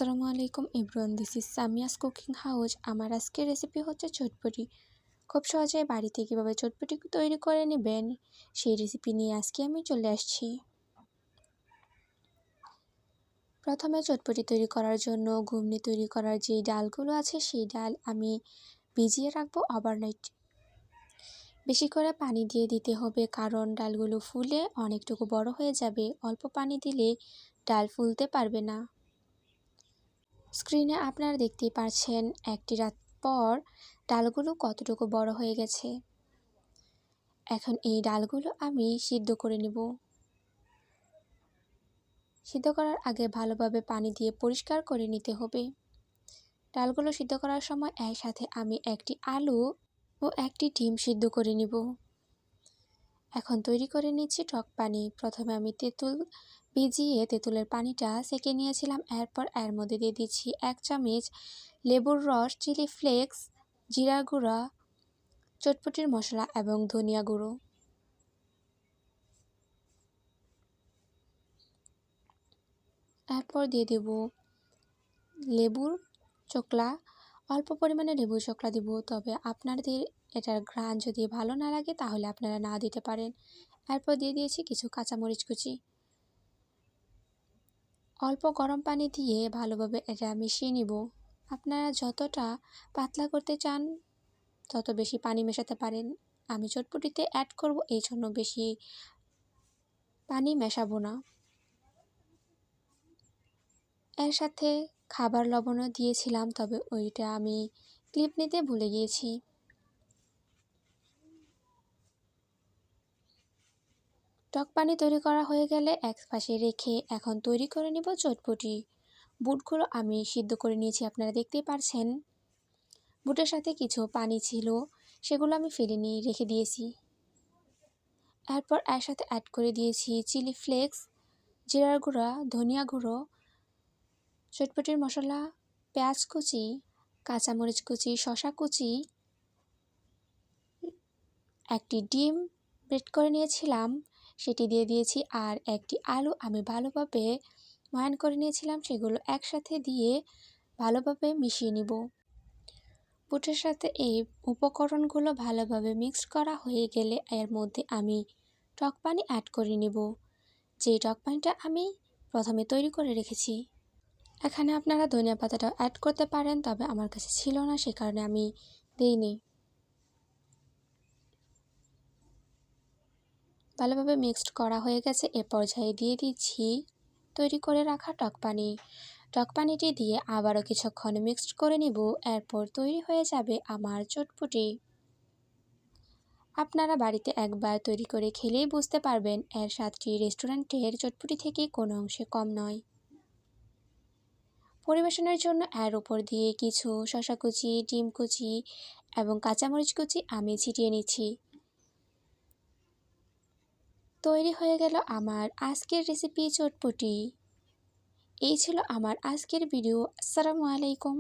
আসসালামু আলাইকুম everyone, this is Samia's cooking house. আমার আজকের রেসিপি হচ্ছে চটপটি। খুব সহজে বাড়িতে কীভাবে চটপটি তৈরি করে নেবেন সেই রেসিপি নিয়ে আজকে আমি চলে আসছি। প্রথমে চটপটি তৈরি করার জন্য ঘুগনি তৈরি করার যে ডালগুলো আছে সেই ডাল আমি ভিজিয়ে রাখবো ওভারনাইট। বেশি করে পানি দিয়ে দিতে হবে, কারণ ডালগুলো ফুলে অনেকটুকু বড় হয়ে যাবে। অল্প পানি দিলে ডাল ফুলতে পারবে না। স্ক্রিনে আপনারা দেখতেই পাচ্ছেন একটি রাত পর ডালগুলো কতটুকু বড় হয়ে গেছে। এখন এই ডালগুলো আমি সিদ্ধ করে নেব। সিদ্ধ করার আগে ভালোভাবে পানি দিয়ে পরিষ্কার করে নিতে হবে। ডালগুলো সিদ্ধ করার সময় এর সাথে আমি একটি আলু ও একটি ডিম সিদ্ধ করে নিব। এখন তৈরি করে নিচ্ছি টক পানি। প্রথমে আমি তেঁতুল ভিজিয়ে তেঁতুলের পানিটা সেঁকে নিয়েছিলাম। এরপর এর মধ্যে দিয়ে দিচ্ছি 1 চামচ লেবুর রস, চিলি ফ্লেক্স, জিরা গুঁড়া, চটপটির মশলা এবং ধনিয়া গুঁড়ো। এরপর দিয়ে দেব লেবুর চোকলা। অল্প পরিমাণে লেবুর চোকলা দিব, তবে আপনাদের এটার ঘ্রাণ যদি ভালো না লাগে তাহলে আপনারা না দিতে পারেন। এরপর দিয়ে দিয়েছি কিছু কাঁচামরিচ কুচি। অল্প গরম পানি দিয়ে ভালোভাবে এটা মিশিয়ে নিব। আপনারা যতটা পাতলা করতে চান তত বেশি পানি মেশাতে পারেন। আমি চটপটিতে অ্যাড করব, এই জন্য বেশি পানি মেশাবো না। এর সাথে খাবার লবণও দিয়েছিলাম, তবে ওইটা আমি ক্লিপ নিতে ভুলে গিয়েছি। টক পানি তৈরি করা হয়ে গেলে এক পাশে রেখে এখন তৈরি করে নিব চটপটি। বুটগুলো আমি সিদ্ধ করে নিয়েছি, আপনারা দেখতেই পারছেন। বুটের সাথে কিছু পানি ছিল, সেগুলো আমি ফেলে নিয়ে রেখে দিয়েছি। এরপর এর সাথে অ্যাড করে দিয়েছি চিলি ফ্লেক্স, জিরার গুঁড়া, ধনিয়া গুঁড়ো, চটপটির মশলা, পেঁয়াজ কুচি, কাঁচামরিচ কুচি, শসা কুচি, একটি ডিম ব্রেড করে নিয়েছিলাম সেটি দিয়ে দিয়েছি, আর একটি আলু আমি ভালোভাবে ময়ান করে নিয়েছিলাম, সেগুলো একসাথে দিয়ে ভালোভাবে মিশিয়ে নিব। বুটের সাথে এই উপকরণগুলো ভালোভাবে মিক্সড করা হয়ে গেলে এর মধ্যে আমি টক পানি অ্যাড করে নিব, যে টক পানিটা আমি প্রথমে তৈরি করে রেখেছি। এখানে আপনারা ধনিয়া পাতাটা অ্যাড করতে পারেন, তবে আমার কাছে ছিল না, সে কারণে আমি দিইনি। ভালোভাবে মিক্সড করা হয়ে গেছে। এ পর্যায়ে দিয়ে দিচ্ছি তৈরি করে রাখা টক পানি। টক পানিটি দিয়ে আবারও কিছুক্ষণ মিক্সড করে নিব। এরপর তৈরি হয়ে যাবে আমার চটপটি। আপনারা বাড়িতে একবার তৈরি করে খেলেই বুঝতে পারবেন এর স্বাদটি রেস্টুরেন্টের চটপটি থেকে কোনো অংশে কম নয়। পরিবেশনের জন্য এর উপর দিয়ে কিছু শসা কুচি, ডিম কুচি এবং কাঁচামরিচ কুচি আমি ছিটিয়ে নিচ্ছি। তৈরি হয়ে গেল আমার আজকের রেসিপি চটপটি। এই ছিল আমার আজকের ভিডিও। আসসালামু আলাইকুম।